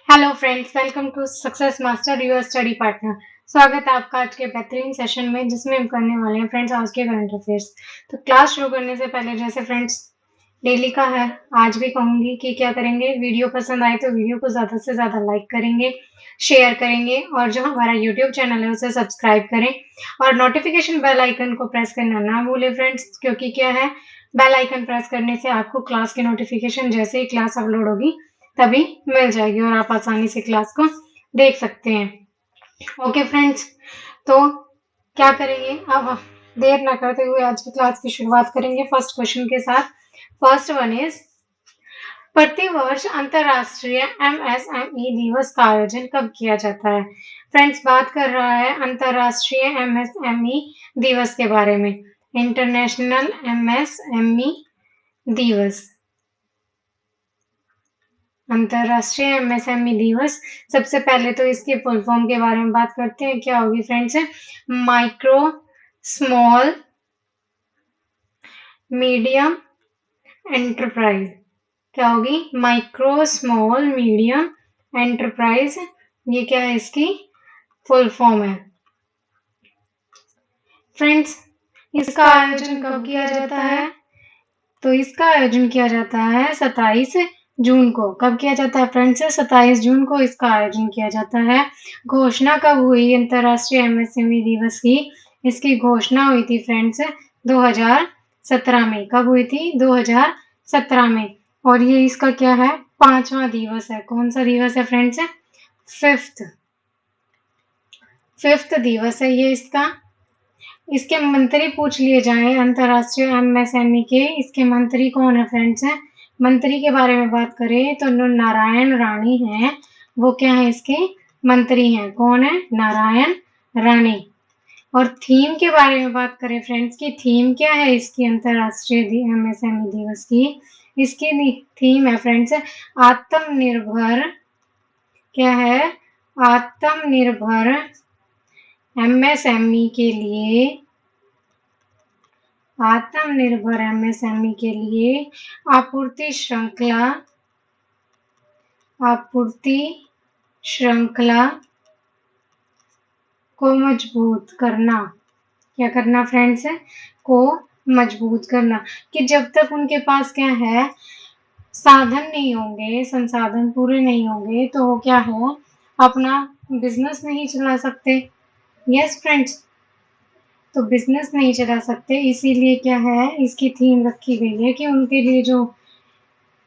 Hello friends, welcome to success master your study partner. स्वागत है आपका आज के बेहतरीन सेशन में, जिसमें हम करने वाले हैं फ्रेंड्स आज के करंट अफेयर्स। तो क्लास शुरू करने से पहले जैसे फ्रेंड्स डेली का है, आज भी कहूंगी कि क्या करेंगे, वीडियो पसंद आए तो वीडियो को ज़्यादा से ज़्यादा लाइक करेंगे, शेयर करेंगे और जो हमारा यूट्यूब चैनल है उसे सब्सक्राइब करें और नोटिफिकेशन बेल आइकन को प्रेस करना ना भूलें फ्रेंड्स, क्योंकि क्या है, बेल आइकन प्रेस करने से आपको क्लास की नोटिफिकेशन जैसे ही क्लास अपलोड होगी तभी मिल जाएगी और आप आसानी से क्लास को देख सकते हैं। ओके फ्रेंड्स, तो क्या करेंगे अब, देर ना करते हुए आज की क्लास की शुरुआत करेंगे फर्स्ट क्वेश्चन के साथ। फर्स्ट वन इज, प्रतिवर्ष अंतरराष्ट्रीय एमएसएमई दिवस का आयोजन कब किया जाता है? फ्रेंड्स, बात कर रहा है अंतरराष्ट्रीय एमएसएमई दिवस के बारे में, इंटरनेशनल एमएसएमई दिवस, अंतरराष्ट्रीय एमएसएमई दिवस। सबसे पहले तो इसके फुल फॉर्म के बारे में बात करते हैं, क्या होगी friends? Micro small medium enterprise. क्या होगी? माइक्रो स्मॉल मीडियम एंटरप्राइज, ये क्या है, इसकी फुल फॉर्म है। फ्रेंड्स, इसका आयोजन कब किया जाता है? तो इसका आयोजन किया जाता है 27 जून को। कब किया जाता है फ्रेंड्स? 27 जून को इसका आयोजन किया जाता है। घोषणा कब हुई अंतरराष्ट्रीय एमएसएमई दिवस की? इसकी घोषणा हुई थी फ्रेंड्स 2017 में। कब हुई थी? 2017 में। और ये इसका क्या है? 5वां दिवस है। कौन सा दिवस है फ्रेंड्स? फिफ्थ दिवस है ये इसका। इसके मंत्री पूछ लिए जाएं अंतरराष्ट्रीय एमएसएमई के, इसके मंत्री कौन है फ्रेंड्स? मंत्री के बारे में बात करें तो नारायण राणी हैं, वो क्या है, इसके मंत्री हैं। कौन है? नारायण राणी। और थीम के बारे में बात करें फ्रेंड्स की, थीम क्या है इसकी अंतरराष्ट्रीय एमएसएमई दिवस की? इसकी थीम है फ्रेंड्स आत्मनिर्भर। क्या है? आत्मनिर्भर एमएसएमई के लिए, आत्मनिर्भर एमएसएमई के लिए आपूर्ति श्रृंखला को मजबूत करना। क्या करना फ्रेंड्स? को मजबूत करना। कि जब तक उनके पास क्या है, साधन नहीं होंगे, संसाधन पूरे नहीं होंगे, तो वो क्या है, अपना बिजनेस नहीं चला सकते। यस फ्रेंड्स, तो बिजनेस नहीं चला सकते, इसीलिए क्या है, इसकी थीम रखी गई है कि उनके लिए जो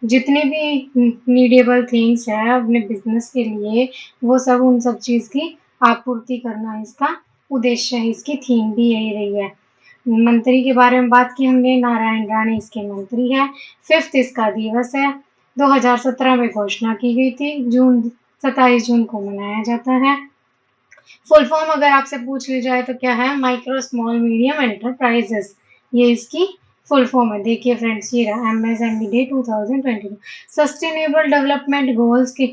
जितनी भी नीडेबल थिंग्स है अपने बिजनेस के लिए, वो सब उन सब चीज की आपूर्ति करना इसका उद्देश्य है। इसकी थीम भी यही रही है। मंत्री के बारे में बात की हमने, नारायण राणी इसके मंत्री है। 5th इसका दिवस है, 2017 में घोषणा की गई थी, 27 जून को मनाया जाता है। फुल फॉर्म अगर आपसे पूछ ली जाए तो क्या है? माइक्रो स्मॉल मीडियम एंटरप्राइजेस, ये इसकी फुल फॉर्म है। देखिए फ्रेंड्स, ये रहा MSME day 2022। Sustainable development goals के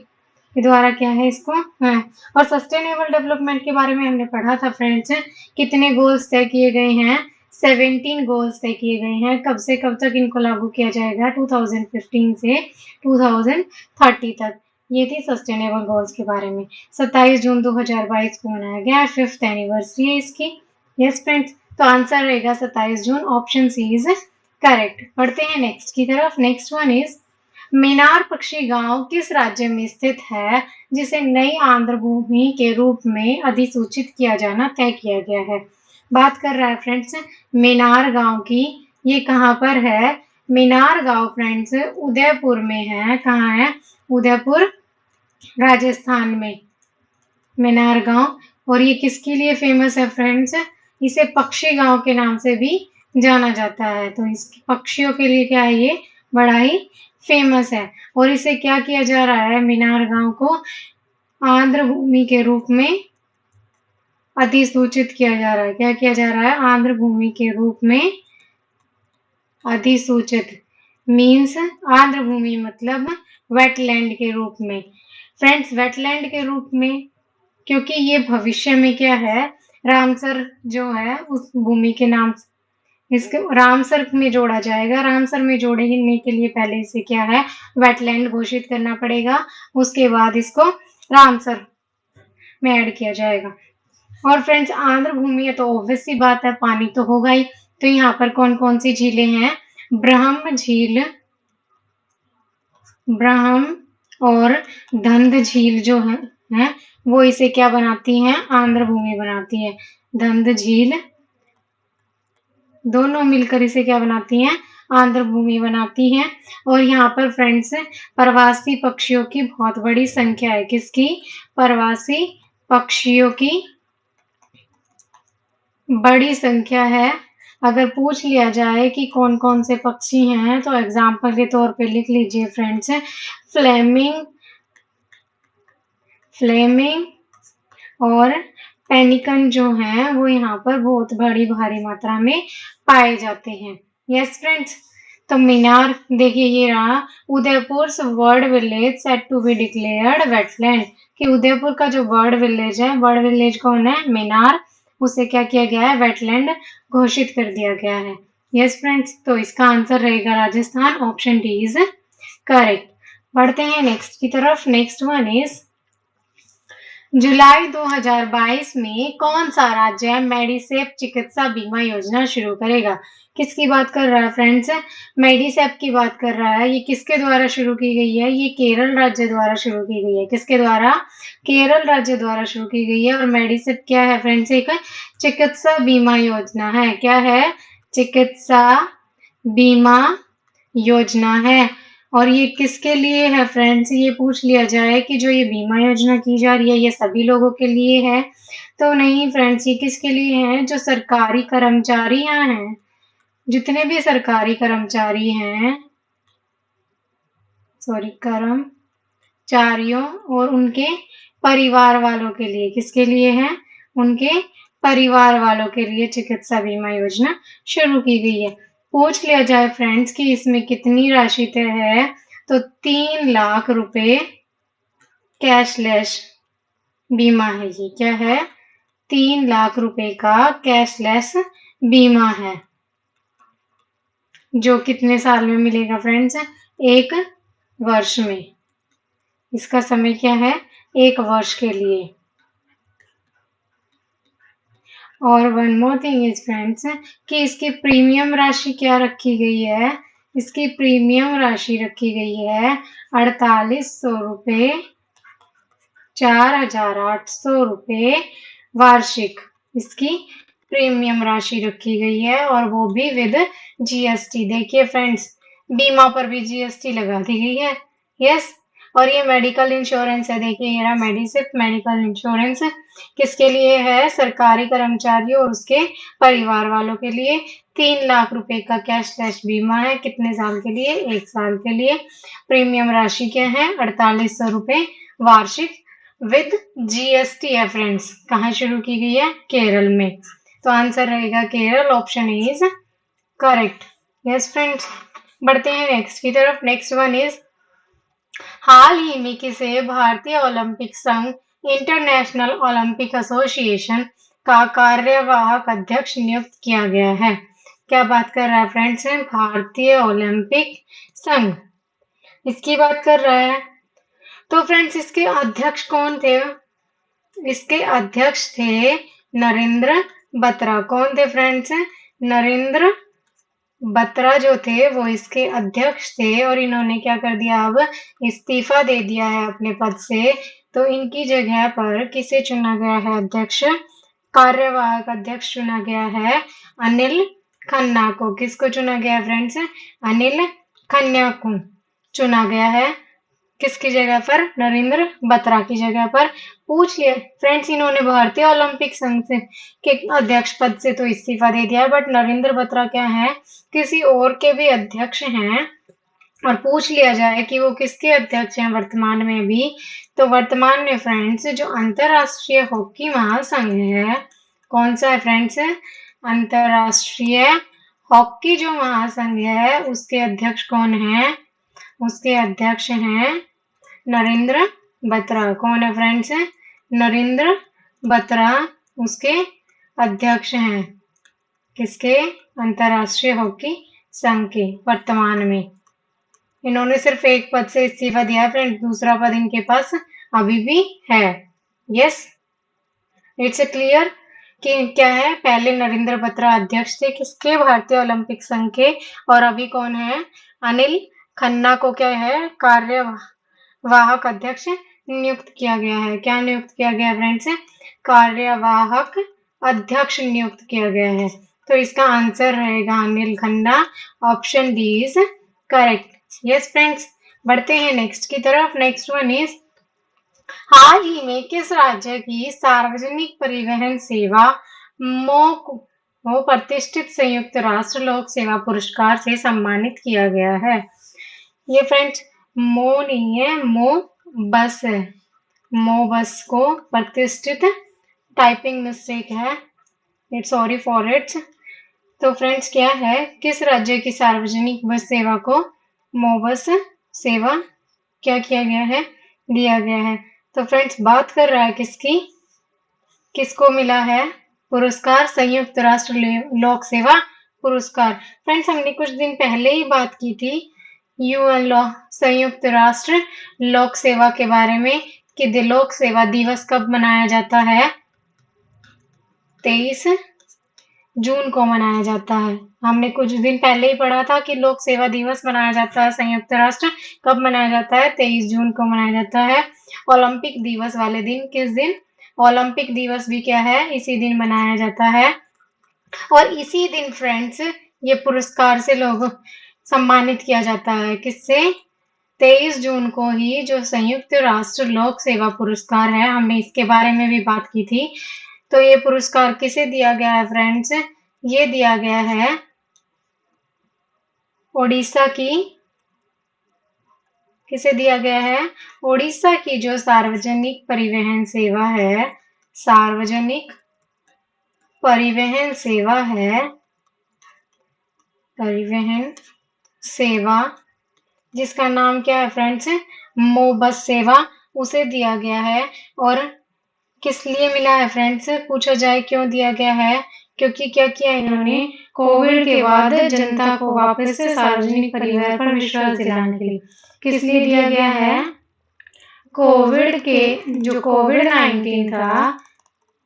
द्वारा क्या है इसको, हाँ। और सस्टेनेबल डेवलपमेंट के बारे में हमने पढ़ा था फ्रेंड्स, कितने गोल्स तय किए गए हैं? 17 गोल्स तय किए गए हैं। कब से कब तक इनको लागू किया जाएगा? 2015 से 2030 तक। ये थी सस्टेनेबल गोल्स के बारे में। 27 जून 2022 को मनाया गया, 5th एनिवर्सरी है इसकी। यस फ्रेंड्स, तो आंसर रहेगा 27 जून, ऑप्शन सी इज करेक्ट। बढ़ते हैं नेक्स्ट की तरफ। नेक्स्ट वन इज, मेनार पक्षी गांव किस राज्य में स्थित है जिसे नई आंध्र भूमि के रूप में अधिसूचित किया जाना तय किया गया है? बात कर रहा है फ्रेंड्स मेनार गांव की। ये कहाँ पर है? मेनार गांव फ्रेंड्स उदयपुर में है। कहाँ है? उदयपुर, राजस्थान में मेनार गांव। और ये किसके लिए फेमस है फ्रेंड्स? इसे पक्षी गांव के नाम से भी जाना जाता है। तो इस पक्षियों के लिए क्या है, ये बड़ा ही फेमस है। और इसे क्या किया जा रहा है, मेनार गांव को आंध्र भूमि के रूप में अधिसूचित किया जा रहा है। क्या किया जा रहा है? आंध्र भूमि के रूप में अधिसूचित, मीन्स आंध्र भूमि मतलब वेटलैंड के रूप में। फ्रेंड्स, वेटलैंड के रूप में, क्योंकि ये भविष्य में क्या है, रामसर जो है उस भूमि के नाम इसके रामसर में जोड़ा जाएगा। रामसर में जोड़ने के लिए पहले इसे क्या है, वेटलैंड घोषित करना पड़ेगा, उसके बाद इसको रामसर में ऐड किया जाएगा। और फ्रेंड्स आंध्र भूमि है तो ऑब्वियस सी बात है पानी तो होगा ही। तो यहाँ पर कौन कौन सी झीलें हैं, ब्रह्म झील, ब्रह्म और धंध झील जो है वो इसे क्या बनाती हैं, आंध्र भूमि बनाती है। धंध झील दोनों मिलकर इसे क्या बनाती हैं, आंध्र भूमि बनाती हैं। और यहाँ पर फ्रेंड्स प्रवासी पक्षियों की बहुत बड़ी संख्या है। किसकी, प्रवासी पक्षियों की बड़ी संख्या है। अगर पूछ लिया जाए कि कौन कौन से पक्षी हैं तो एग्जाम्पल के तौर पे लिख लीजिए फ्रेंड्स, फ्लेमिंग, फ्लेमिंग और पेनिकन जो हैं वो यहाँ पर बहुत बड़ी भारी मात्रा में पाए जाते हैं। यस फ्रेंड्स, तो मीनार देखिए ये रहा, Udaipur bird village set to be declared wetland, कि उदयपुर का जो बर्ड विलेज है, बर्ड विलेज कौन है, मीनार, उसे क्या किया गया है, वेटलैंड घोषित कर दिया गया है। यस फ्रेंड्स, तो इसका आंसर रहेगा Rajasthan, option D is correct. बढ़ते हैं नेक्स्ट की तरफ। नेक्स्ट वन इज जुलाई 2022 में कौन सा राज्य मेडिसेप चिकित्सा बीमा योजना शुरू करेगा। किसकी बात कर रहा है फ्रेंड्स, मेडिसेप की बात कर रहा है। ये किसके द्वारा शुरू की गई है, ये केरल राज्य द्वारा शुरू की गई है। किसके द्वारा, केरल राज्य द्वारा शुरू की गई है। और मेडिसेप क्या है फ्रेंड्स, एक चिकित्सा बीमा योजना है। क्या है, चिकित्सा बीमा योजना है। और ये किसके लिए है फ्रेंड्स, ये पूछ लिया जाए कि जो ये बीमा योजना की जा रही है ये सभी लोगों के लिए है, तो नहीं फ्रेंड्स, ये किसके लिए है, जो सरकारी कर्मचारी हैं, जितने भी सरकारी कर्मचारी हैं, सॉरी कर्मचारियों और उनके परिवार वालों के लिए। किसके लिए है, उनके परिवार वालों के लिए चिकित्सा बीमा योजना शुरू की गई है। पूछ लिया जाए फ्रेंड्स कि इसमें कितनी राशि तय है, तो 3 लाख रुपए कैशलेस बीमा है। ये क्या है, 3 लाख रुपए का कैशलेस बीमा है, जो कितने साल में मिलेगा फ्रेंड्स, 1 वर्ष में। इसका समय क्या है, 1 वर्ष के लिए। और one more thing is friends कि इसकी प्रीमियम राशि क्या रखी गई है, इसकी प्रीमियम राशि रखी गई है 4800 रुपये, 4800 रुपये वार्षिक। इसकी प्रीमियम राशि रखी गई है और वो भी विद जीएसटी। देखिए फ्रेंड्स, बीमा पर भी जीएसटी लगा दी गई है। यस, और ये मेडिकल इंश्योरेंस है। देखिए ये रहा मेडिसिप मेडिकल इंश्योरेंस, किसके लिए है, सरकारी कर्मचारियों और उसके परिवार वालों के लिए। 3 लाख रुपए का कैशलेस बीमा है, कितने साल के लिए, 1 साल के लिए। प्रीमियम राशि क्या है, 4800 रुपये वार्षिक विद जीएसटी है फ्रेंड्स। कहाँ शुरू की गई है, केरल में। तो आंसर रहेगा Kerala, option is correct. Yes friends, बढ़ते हैं नेक्स्ट की तरफ। नेक्स्ट वन इज हाल ही में किसे भारतीय ओलंपिक संघ इंटरनेशनल ओलंपिक एसोसिएशन का कार्यवाहक अध्यक्ष नियुक्त किया गया है। क्या बात कर रहा है फ्रेंड्स, भारतीय ओलंपिक संघ, इसकी बात कर रहा है। तो फ्रेंड्स इसके अध्यक्ष कौन थे, इसके अध्यक्ष थे नरेंद्र बत्रा। कौन थे फ्रेंड्स, नरेंद्र बत्रा जो थे वो इसके अध्यक्ष थे। और इन्होंने क्या कर दिया, अब इस्तीफा दे दिया है अपने पद से। तो इनकी जगह पर किसे चुना गया है अध्यक्ष, कार्यवाहक अध्यक्ष चुना गया है अनिल खन्ना को। किसको चुना गया है फ्रेंड्स, अनिल खन्ना को चुना गया है। किसकी जगह पर, नरेंद्र बत्रा की जगह पर। पूछ लिया फ्रेंड्स, इन्होंने भारतीय ओलंपिक संघ से के अध्यक्ष पद से तो इस्तीफा दे दिया है, बट नरेंद्र बत्रा क्या है, किसी और के भी अध्यक्ष हैं। और पूछ लिया जाए कि वो किसके अध्यक्ष हैं वर्तमान में भी, तो वर्तमान में फ्रेंड्स जो अंतरराष्ट्रीय हॉकी महासंघ है, कौन सा है फ्रेंड्स, अंतरराष्ट्रीय हॉकी जो महासंघ है उसके अध्यक्ष कौन है, उसके अध्यक्ष हैं नरेंद्र बत्रा। कौन है फ्रेंड्स, नरेंद्र बत्रा उसके अध्यक्ष हैं। किसके अंतर्राष्ट्रीय हॉकी संघ के वर्तमान में। इन्होंने सिर्फ एक पद से इस्तीफा दिया है फ्रेंड, दूसरा पद इनके पास अभी भी है। यस, इट्स क्लियर कि क्या है, पहले नरेंद्र बत्रा अध्यक्ष थे किसके, भारतीय ओलंपिक संघ के, और अभी कौन है, अनिल खन्ना को क्या है, कार्यवाहक अध्यक्ष नियुक्त किया गया है। क्या नियुक्त किया गया फ्रेंड्स, कार्यवाहक अध्यक्ष नियुक्त किया गया है। तो इसका आंसर रहेगा Anil Khanna, option D is correct. Yes friends, बढ़ते हैं नेक्स्ट की तरफ। नेक्स्ट वन इज, हाल ही में किस राज्य की सार्वजनिक परिवहन सेवा मो को प्रतिष्ठित संयुक्त राष्ट्र लोक सेवा पुरस्कार से सम्मानित किया गया है? ये फ्रेंड्स मो नहीं है, मो बस है। मो बस को प्रतिष्ठित, टाइपिंग मिस्टेक है, इट्स सॉरी फॉर इट। तो फ्रेंड्स क्या है, किस राज्य की सार्वजनिक बस सेवा को मो बस सेवा क्या किया गया है, दिया गया है। तो फ्रेंड्स बात कर रहा है किसकी, किसको मिला है पुरस्कार, संयुक्त राष्ट्र लोक सेवा पुरस्कार। फ्रेंड्स हमने कुछ दिन पहले ही बात की थी यूएन संयुक्त राष्ट्र लोक सेवा के बारे में कि लोक सेवा दिवस कब मनाया जाता है, 23 जून को मनाया जाता है। हमने कुछ दिन पहले ही पढ़ा था कि लोक सेवा दिवस मनाया जाता है संयुक्त राष्ट्र, कब मनाया जाता है, 23 जून को मनाया जाता है। ओलंपिक दिवस वाले दिन किस दिन, ओलंपिक दिवस भी क्या है, इसी दिन मनाया जाता है। और इसी दिन फ्रेंड्स ये पुरस्कार से लोग सम्मानित किया जाता है, किससे, 23 जून को ही जो संयुक्त राष्ट्र लोक सेवा पुरस्कार है, हमने इसके बारे में भी बात की थी। तो ये पुरस्कार किसे दिया गया है फ्रेंड्स, ये दिया गया है ओडिशा की, किसे दिया गया है, ओडिशा की जो सार्वजनिक परिवहन सेवा है, सार्वजनिक परिवहन सेवा है, परिवहन सेवा जिसका नाम क्या है फ्रेंड्स, मो बस सेवा, उसे दिया गया है। और किस लिए मिला है फ्रेंड्स, पूछा जाए क्यों दिया गया है, क्योंकि क्या किया इन्होंने, कोविड के बाद जनता को वापस से सार्वजनिक परिवहन पर विश्वास दिलाने के लिए। किस लिए दिया गया है, कोविड के जो कोविड-19 था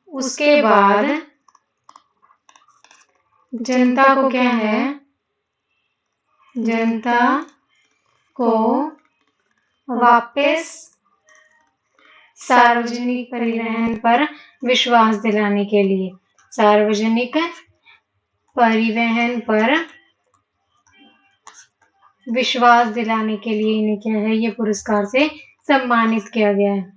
उसके बाद जनता को क्या है, जनता को वापस सार्वजनिक परिवहन पर विश्वास दिलाने के लिए, सार्वजनिक परिवहन पर विश्वास दिलाने के लिए इन्हें क्या है, ये पुरस्कार से सम्मानित किया गया है,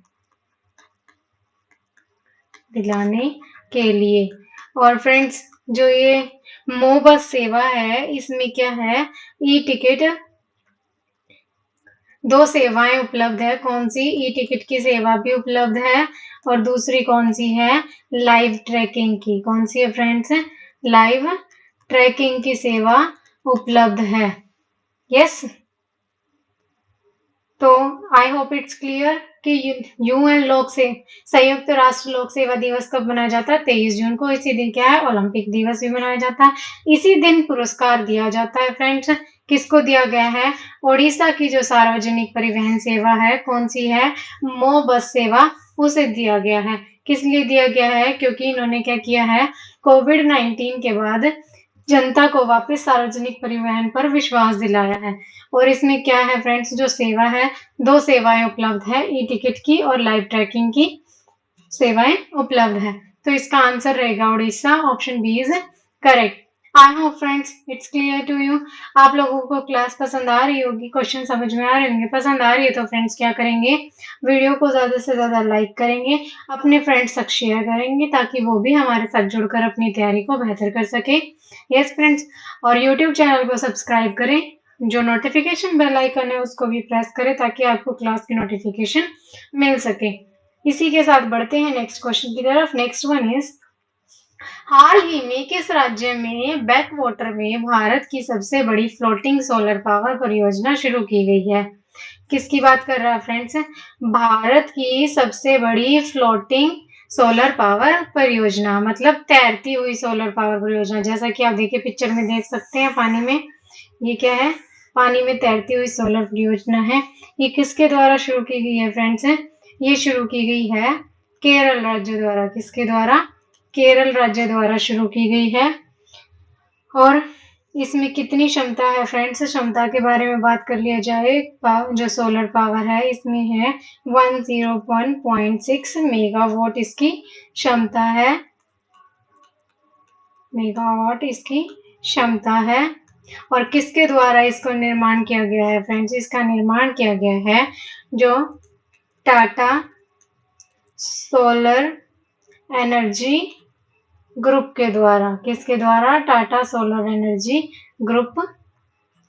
दिलाने के लिए। और फ्रेंड्स जो ये मो बस सेवा है, इसमें क्या है, ई टिकट, दो सेवाएं उपलब्ध है, कौन सी, ई टिकट की सेवा भी उपलब्ध है और दूसरी कौन सी है, लाइव ट्रैकिंग की। कौन सी है फ्रेंड्स, लाइव ट्रैकिंग की सेवा उपलब्ध है। यस, तो आई होप इट्स क्लियर कि यूएन लोक से संयुक्त राष्ट्र लोक सेवा दिवस कब मनाया जाता है, 23 जून को। इसी दिन क्या है, ओलंपिक दिवस भी मनाया जाता है। इसी दिन पुरस्कार दिया जाता है फ्रेंड्स, किसको दिया गया है, ओडिशा की जो सार्वजनिक परिवहन सेवा है, कौन सी है, मो बस सेवा, उसे दिया गया है। किस लिए दिया गया है, क्योंकि इन्होंने क्या किया है, कोविड-19 के बाद जनता को वापस सार्वजनिक परिवहन पर विश्वास दिलाया है। और इसमें क्या है फ्रेंड्स, जो सेवा है, दो सेवाएं उपलब्ध है, ई टिकट की और लाइव ट्रैकिंग की सेवाएं उपलब्ध है। तो इसका आंसर रहेगा Orissa, option B is correct. I hope friends it's clear to you. आप लोगों को क्लास पसंद आ रही होगी, क्वेश्चन समझ में आ रहे होंगे। पसंद आ रही है तो फ्रेंड्स क्या करेंगे, वीडियो को ज्यादा से ज्यादा लाइक करेंगे, अपने फ्रेंड्स तक शेयर करेंगे ताकि वो भी हमारे साथ जुड़कर अपनी तैयारी को बेहतर कर सके। यस फ्रेंड्स, और यूट्यूब चैनल को सब्सक्राइब करें, जो नोटिफिकेशन बेल आइकन है उसको भी प्रेस करें ताकि आपको क्लास की नोटिफिकेशन मिल सके। इसी के साथ बढ़ते हैं नेक्स्ट क्वेश्चन की तरफ। नेक्स्ट वन इज, हाल ही में किस राज्य में बैक वाटर में भारत की सबसे बड़ी फ्लोटिंग सोलर पावर परियोजना शुरू की गई है? किसकी बात कर रहा है फ्रेंड्स, भारत की सबसे बड़ी फ्लोटिंग सोलर पावर परियोजना मतलब तैरती हुई सोलर पावर परियोजना। जैसा कि आप देखिए पिक्चर में देख सकते हैं पानी में, ये क्या है, पानी में तैरती हुई सोलर परियोजना है। ये किसके द्वारा शुरू की गई है फ्रेंड्स? ये शुरू की गई है केरल राज्य द्वारा। किसके द्वारा? केरल राज्य द्वारा शुरू की गई है। और इसमें कितनी क्षमता है फ्रेंड्स? क्षमता के बारे में बात कर लिया जाए, जो सोलर पावर है इसमें है 101.6 मेगावाट इसकी क्षमता है। मेगावाट इसकी क्षमता है। और किसके द्वारा इसको निर्माण किया गया है फ्रेंड्स? इसका निर्माण किया गया है जो टाटा सोलर एनर्जी ग्रुप के द्वारा। किसके द्वारा? टाटा सोलर एनर्जी ग्रुप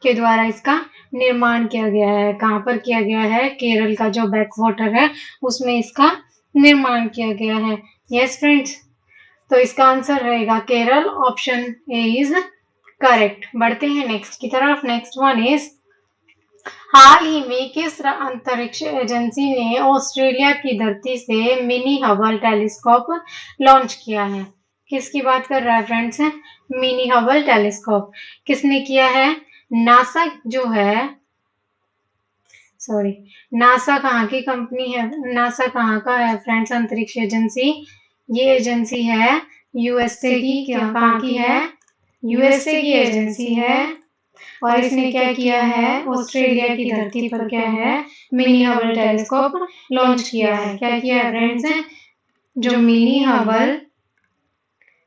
के द्वारा इसका निर्माण किया गया है। कहाँ पर किया गया है? केरल का जो बैक वाटर है उसमें इसका निर्माण किया गया है। यस फ्रेंड्स, तो इसका आंसर रहेगा Kerala. Option A is correct. बढ़ते हैं नेक्स्ट की तरफ। नेक्स्ट वन इज, हाल ही में किस अंतरिक्ष एजेंसी ने ऑस्ट्रेलिया की धरती से मिनी हबल टेलीस्कोप लॉन्च किया है? किसकी बात कर रहा है फ्रेंड्स? मिनी हबल टेलीस्कोप किसने किया है? नासा जो है, सॉरी, नासा कहाँ की कंपनी है? नासा कहाँ का है फ्रेंड्स अंतरिक्ष एजेंसी? ये एजेंसी है यूएसए की। कहाँ की है? यूएसए की एजेंसी है। और इसने क्या किया है? ऑस्ट्रेलिया की धरती पर क्या है? मिनी हबल टेलीस्कोप लॉन्च किया है। क्या किया है फ्रेंड्स? जो मिनी हबल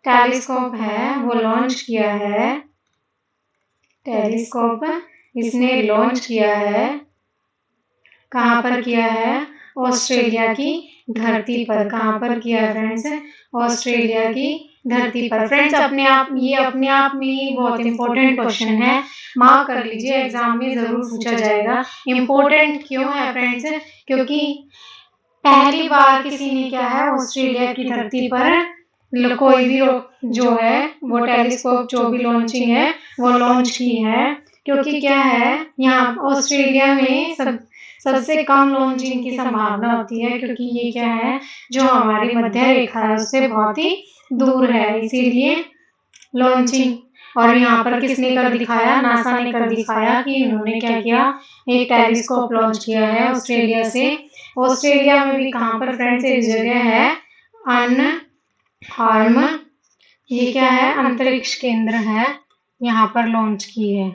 टेलीस्कोप है वो लॉन्च किया है। टेलीस्कोप इसने लॉन्च किया है। कहाँ पर किया है? ऑस्ट्रेलिया की धरती पर। कहाँ पर किया है फ्रेंड्स? ऑस्ट्रेलिया की धरती पर। फ्रेंड्स अपने आप में ही बहुत इंपॉर्टेंट क्वेश्चन है, मार्क कर लीजिए, एग्जाम में जरूर पूछा जाएगा। इंपॉर्टेंट क्यों है फ्रेंड्स? क्योंकि पहली बार किसी ने क्या है, ऑस्ट्रेलिया की धरती पर कोई भी जो है वो टेलीस्कोप जो भी लॉन्चिंग है वो लॉन्च की है। क्योंकि क्या है, यहाँ ऑस्ट्रेलिया में सबसे कम लॉन्चिंग की संभावना होती है, क्योंकि ये क्या है, जो हमारी मध्य रेखा है उससे बहुत ही दूर है, इसीलिए लॉन्चिंग। और यहाँ पर किसने कर दिखाया? नासा ने कर दिखाया कि इन्होंने क्या किया, एक टेलीस्कोप लॉन्च किया है ऑस्ट्रेलिया से। ऑस्ट्रेलिया में भी कहाँ पर फ्रेंड्स एक जगह है, अनहार्म, ये क्या है, अंतरिक्ष केंद्र है, यहाँ पर लॉन्च की है।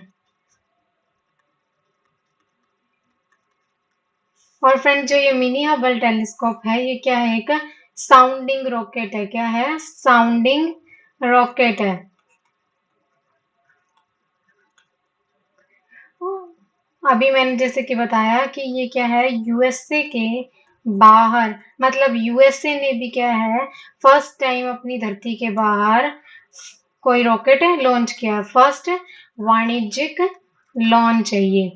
और फ्रेंड्स जो ये मिनी हबल टेलीस्कोप है ये क्या है, एक साउंडिंग रॉकेट है। क्या है? साउंडिंग रॉकेट है। अभी मैंने जैसे कि बताया कि ये क्या है, यूएसए के बाहर, मतलब यूएसए ने भी क्या है, फर्स्ट टाइम अपनी धरती के बाहर कोई रॉकेट है लॉन्च किया। फर्स्ट वाणिज्यिक लॉन्च है ये,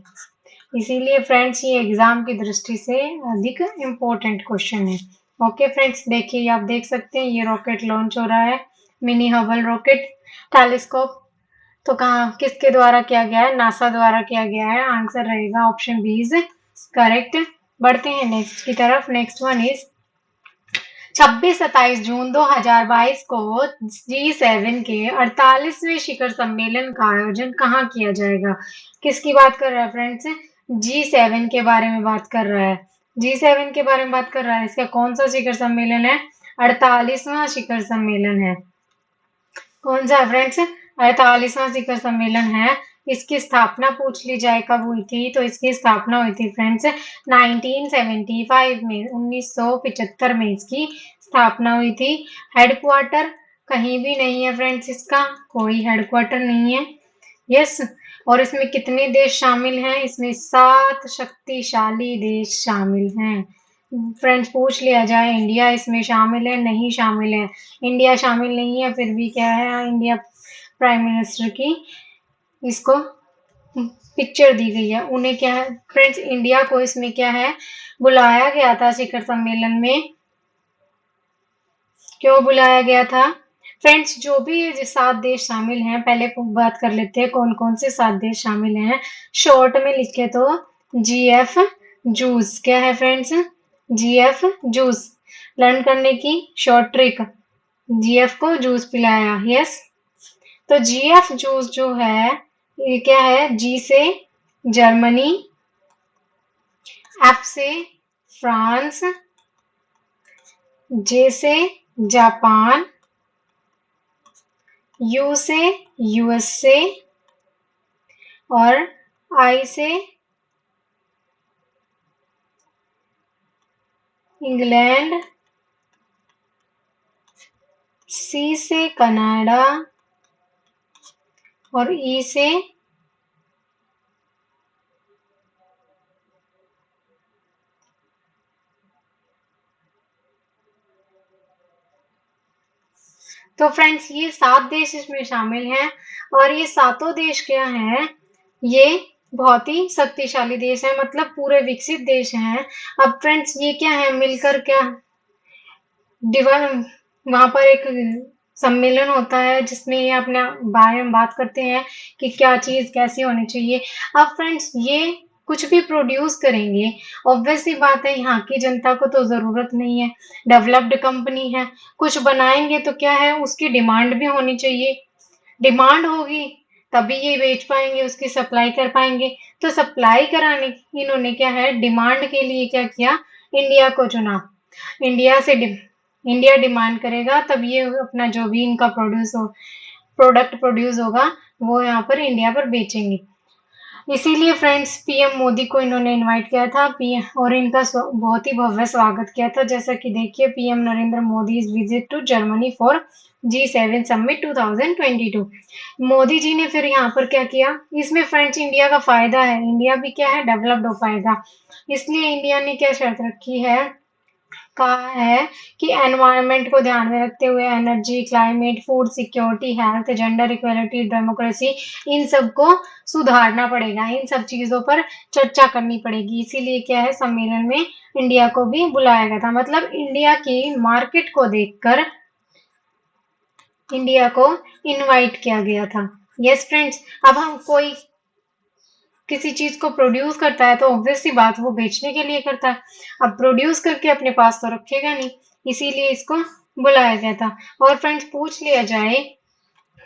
इसीलिए फ्रेंड्स ये एग्जाम की दृष्टि से अधिक इम्पोर्टेंट क्वेश्चन है। ओके फ्रेंड्स, देखिए आप देख सकते हैं ये रॉकेट लॉन्च हो रहा है, मिनी हबल रॉकेट टेलीस्कोप। तो कहाँ किसके द्वारा किया गया है? नासा द्वारा किया गया है। आंसर रहेगा ऑप्शन बी इज करेक्ट। बढ़ते हैं नेक्स्ट की तरफ। नेक्स्ट वन इज 26-27 जून 2022 को G7 के 48वें शिखर सम्मेलन का आयोजन कहाँ किया जाएगा? किसकी बात कर रहा है फ्रेंड्स? G7 के बारे में बात कर रहा है। G7 के बारे में बात कर रहा है। इसका कौन सा शिखर सम्मेलन है? 48वां शिखर सम्मेलन है। कौन सा फ्रेंड्स? 48वां शिखर सम्मेलन है। इसकी स्थापना पूछ ली जाए कब हुई थी, तो इसकी स्थापना हुई थी फ्रेंड्स 1975 में, 1975 में इसकी स्थापना हुई थी। हेडक्वार्टर कहीं भी नहीं है फ्रेंड्स, इसका कोई हेडक्वार्टर नहीं है। यस, और इसमें कितने देश शामिल हैं? इसमें 7 शक्तिशाली देश शामिल हैं। फ्रेंड्स पूछ लिया जाए इंडिया इसमें शामिल है? नहीं शामिल है, इंडिया शामिल नहीं है। फिर भी क्या है, इंडिया प्राइम मिनिस्टर की इसको पिक्चर दी गई है। उन्हें क्या है फ्रेंड्स, इंडिया को इसमें क्या है, बुलाया गया था शिखर सम्मेलन में। क्यों बुलाया गया था फ्रेंड्स? जो भी 7 देश शामिल हैं, पहले बात कर लेते हैं कौन कौन से 7 देश शामिल हैं। शॉर्ट में लिखे तो GF जूस। क्या है फ्रेंड्स? GF juice. लर्न करने की शॉर्ट ट्रिक, जीएफ को जूस पिलाया। यस, तो जीएफ जूस जो है ये क्या है, जी से जर्मनी, एफ से फ्रांस, जे से जापान, यू से यूएसए और आई से इंग्लैंड, सी से कनाडा और ई से तो फ्रेंड्स ये 7 देश इसमें शामिल हैं और ये सातों देश क्या हैं, ये बहुत ही शक्तिशाली देश है, मतलब पूरे विकसित देश हैं। अब फ्रेंड्स ये क्या है, मिलकर क्या वहां पर एक सम्मेलन होता है जिसमें ये अपने बारे में बात करते हैं कि क्या चीज कैसी होनी चाहिए। अब फ्रेंड्स ये कुछ भी प्रोड्यूस करेंगे, ऑब्वियस सी बात है यहाँ की जनता को तो जरूरत नहीं है, डेवलप्ड कंपनी है, कुछ बनाएंगे तो क्या है उसकी डिमांड भी होनी चाहिए, डिमांड होगी तभी ये बेच पाएंगे, उसकी सप्लाई कर पाएंगे। तो सप्लाई कराने इन्होंने क्या है, डिमांड के लिए क्या किया, इंडिया को चुना। इंडिया से इंडिया डिमांड करेगा तब ये अपना जो भी इनका प्रोडक्ट प्रोड्यूस होगा वो यहाँ पर इंडिया पर बेचेंगे। इसीलिए फ्रेंड्स पीएम मोदी को इन्होंने इनवाइट किया था, पीएम और इनका बहुत ही भव्य स्वागत किया था। जैसा कि देखिए PM Narendra Modi is visit to Germany for G7 summit 2022। Modi ji ने फिर यहाँ पर क्या किया, इसमें फ्रेंड्स इंडिया का फायदा है, इंडिया भी क्या है, डेवलप्ड हो पाएगा। इसलिए इंडिया ने क्या शर्त रखी है, कहा है कि एनवायरनमेंट को ध्यान में रखते हुए energy, climate, food security, health, gender equality, democracy, इन सब को सुधारना पड़ेगा, इन सब चीजों पर चर्चा करनी पड़ेगी। इसीलिए क्या है, सम्मेलन में इंडिया को भी बुलाया गया था, मतलब इंडिया की मार्केट को देखकर इंडिया को इनवाइट किया गया था। यस फ्रेंड्स, अब हम कोई किसी चीज को प्रोड्यूस करता है तो ऑब्वियस सी बात वो बेचने के लिए करता है, अब प्रोड्यूस करके अपने पास तो रखेगा नहीं, इसीलिए इसको बुलाया गया था। और फ्रेंड्स पूछ लिया जाए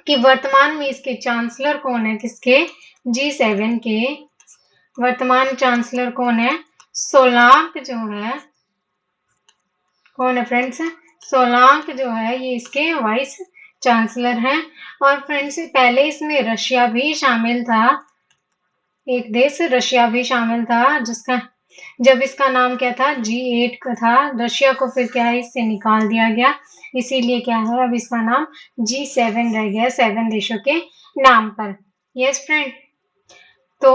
कि वर्तमान में इसके चांसलर कौन है, किसके, G7 के वर्तमान चांसलर कौन है, सोलांक जो है, कौन है फ्रेंड्स, सोलांक जो है ये इसके वाइस चांसलर हैं। और फ्रेंड्स पहले इसमें रशिया भी शामिल था, एक देश रशिया भी शामिल था, जिसका जब इसका नाम क्या था, G8 का था, रशिया को फिर क्या है इससे निकाल दिया गया, इसीलिए क्या है अब इसका नाम G7 रह गया, 7 देशों के नाम पर। यस फ्रेंड, तो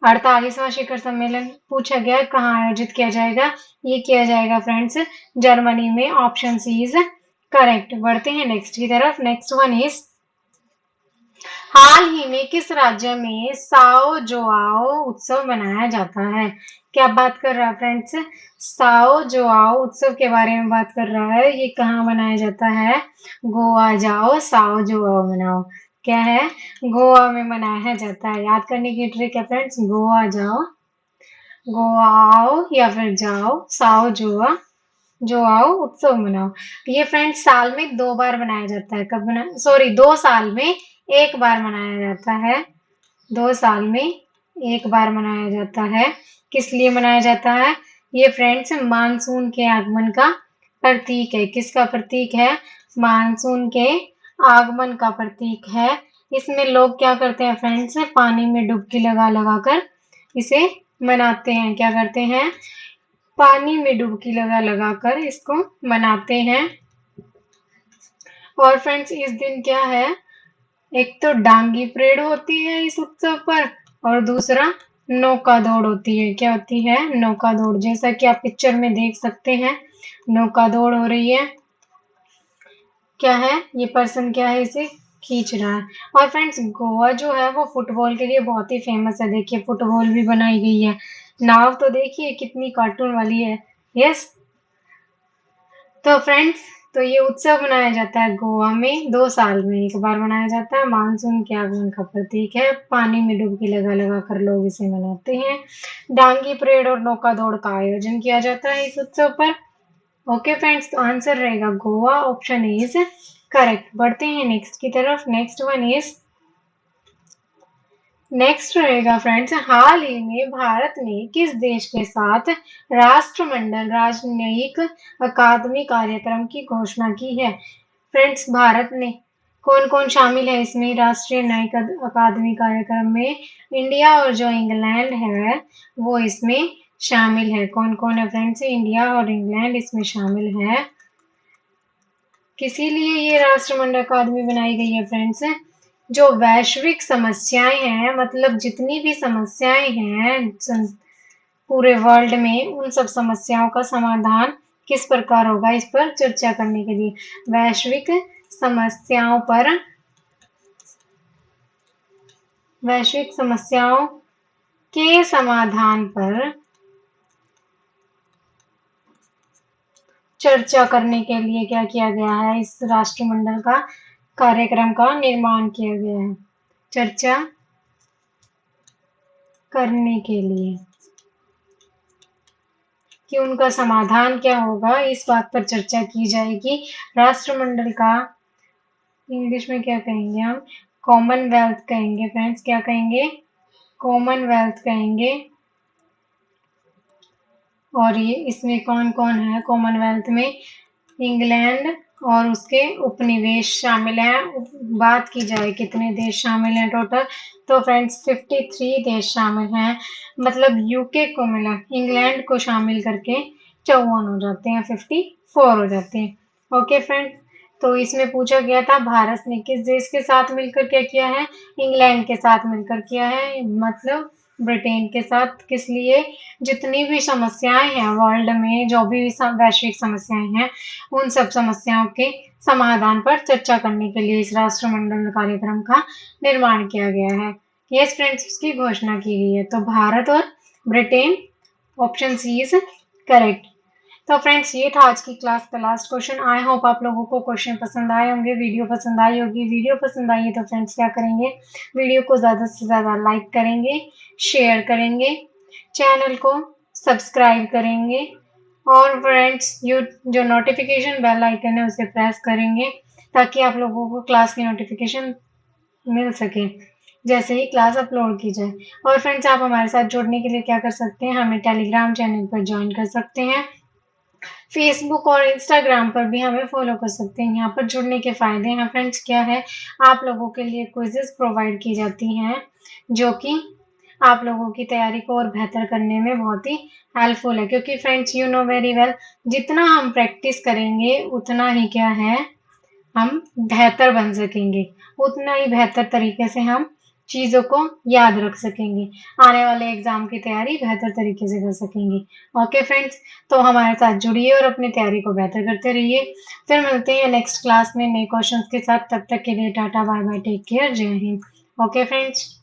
48वां शिखर सम्मेलन पूछा गया कहाँ आयोजित किया जाएगा, ये किया जाएगा फ्रेंड्स जर्मनी में, ऑप्शन सी इज करेक्ट। बढ़ते हैं नेक्स्ट की तरफ। नेक्स्ट वन इज, हाल ही में किस राज्य में साओ जोआओ उत्सव मनाया जाता है, क्या बात कर रहा है फ्रेंड्स, साओ जोआओ उत्सव के बारे में बात कर रहा है, ये कहाँ मनाया जाता है, गोवा जाओ साओ जोआओ मनाओ, क्या है, गोवा में मनाया जाता है। याद करने की ट्रिक है फ्रेंड्स, गोवा जाओ, गोवा आओ या फिर जाओ, साओ जोआ जो आओ उत्सव मनाओ। ये फ्रेंड्स साल में 2 बार मनाया जाता है, कब मना, सॉरी 2 साल में 1 बार मनाया जाता है, 2 साल में 1 बार मनाया जाता है। किस लिए मनाया जाता है, ये फ्रेंड्स मानसून के आगमन का प्रतीक है, किसका प्रतीक है, मानसून के आगमन का प्रतीक है। इसमें लोग क्या करते हैं फ्रेंड्स, पानी में डुबकी लगा लगा कर इसे मनाते हैं, क्या करते हैं, पानी में डुबकी लगा लगा कर इसको मनाते हैं। और फ्रेंड्स इस दिन क्या है, एक तो डांगी परेड होती है इस उत्सव पर, और दूसरा नौका दौड़ होती है, क्या होती है, नौका दौड़, जैसा कि आप पिक्चर में देख सकते हैं नौका दौड़ हो रही है, क्या है, ये पर्सन क्या है इसे खींच रहा है। और फ्रेंड्स गोवा जो है वो फुटबॉल के लिए बहुत ही फेमस है, देखिए फुटबॉल भी बनाई गई है, नाव तो देखिए कितनी कार्टून वाली है। यस, तो फ्रेंड्स तो ये उत्सव मनाया जाता है गोवा में, 2 साल में 1 बार मनाया जाता है, मानसून के आगमन का प्रतीक है, पानी में डुबकी लगा लगा कर लोग इसे मनाते हैं। डांगी परेड और नौका दौड़ का आयोजन किया जाता है इस उत्सव पर। ओके फ्रेंड्स, तो आंसर रहेगा गोवा, ऑप्शन इज करेक्ट। बढ़ते हैं नेक्स्ट की तरफ। नेक्स्ट रहेगा फ्रेंड्स, हाल ही में भारत ने किस देश के साथ राष्ट्रमंडल राजनयिक अकादमी कार्यक्रम की घोषणा की है? फ्रेंड्स, भारत ने कौन कौन शामिल है इसमें राष्ट्रीय न्यायिक अकादमी कार्यक्रम में? इंडिया और जो इंग्लैंड है वो इसमें शामिल है। कौन कौन है फ्रेंड्स? इंडिया और इंग्लैंड इसमें शामिल है। किसी लिए ये राष्ट्रमंडल अकादमी बनाई गई है फ्रेंड्स? जो वैश्विक समस्याएं हैं, मतलब जितनी भी समस्याएं हैं पूरे वर्ल्ड में, उन सब समस्याओं का समाधान किस प्रकार होगा, इस पर चर्चा करने के लिए समस्याओं पर वैश्विक समस्याओं के समाधान पर चर्चा करने के लिए क्या किया गया है? इस राष्ट्रमंडल का कार्यक्रम का निर्माण किया गया है, चर्चा करने के लिए कि उनका समाधान क्या होगा, इस बात पर चर्चा की जाएगी। राष्ट्रमंडल का इंग्लिश में क्या कहेंगे हम? कॉमनवेल्थ कहेंगे फ्रेंड्स। क्या कहेंगे? कॉमनवेल्थ कहेंगे। और ये इसमें कौन कौन है कॉमनवेल्थ में? इंग्लैंड और उसके उपनिवेश शामिल हैं। बात की जाए कितने देश शामिल हैं टोटल, तो फ्रेंड्स 53 देश शामिल हैं। मतलब यूके को मिला इंग्लैंड को शामिल करके 54 हो जाते हैं, 54 हो जाते हैं। ओके फ्रेंड्स, तो इसमें पूछा गया था भारत ने किस देश के साथ मिलकर क्या किया है? इंग्लैंड के साथ मिलकर किया है, मतलब ब्रिटेन के साथ। किस लिए? जितनी भी समस्याएं हैं वर्ल्ड में, जो भी वैश्विक समस्याएं हैं, उन सब समस्याओं के समाधान पर चर्चा करने के लिए इस राष्ट्रमंडल कार्यक्रम का निर्माण किया गया है। यस फ्रेंड्स, उसकी घोषणा की गई है। तो भारत और Britain, option C is correct. तो फ्रेंड्स, ये था आज की क्लास का लास्ट क्वेश्चन। आई होप आप लोगों को क्वेश्चन पसंद आए होंगे, वीडियो पसंद आई होगी। वीडियो पसंद आई है तो फ्रेंड्स क्या करेंगे? वीडियो को ज़्यादा से ज़्यादा लाइक करेंगे, शेयर करेंगे, चैनल को सब्सक्राइब करेंगे, और फ्रेंड्स जो नोटिफिकेशन बेल आइकन है उसे प्रेस करेंगे ताकि आप लोगों को क्लास की नोटिफिकेशन मिल सके जैसे ही क्लास अपलोड की जाए। और फ्रेंड्स, आप हमारे साथ जुड़ने के लिए क्या कर सकते हैं? हमें टेलीग्राम चैनल पर ज्वाइन कर सकते हैं, फेसबुक और इंस्टाग्राम पर भी हमें फॉलो कर सकते हैं। यहाँ पर जुड़ने के फायदे हैं फ्रेंड्स क्या है? आप लोगों के लिए क्विजेस प्रोवाइड की जाती हैं जो कि आप लोगों की तैयारी को और बेहतर करने में बहुत ही हेल्पफुल है। क्योंकि friends, you know very well, जितना हम प्रैक्टिस करेंगे उतना ही क्या है, हम बेहतर बन सकेंगे, उतना ही बेहतर तरीके से हम चीज़ों को याद रख सकेंगे, आने वाले एग्जाम की तैयारी बेहतर तरीके से कर सकेंगे। ओके फ्रेंड्स, तो हमारे साथ जुड़िए और अपनी तैयारी को बेहतर करते रहिए। फिर मिलते हैं नेक्स्ट क्लास में नए क्वेश्चंस के साथ। तब तक के लिए tata bye bye, take care, Jai Hind. Okay friends.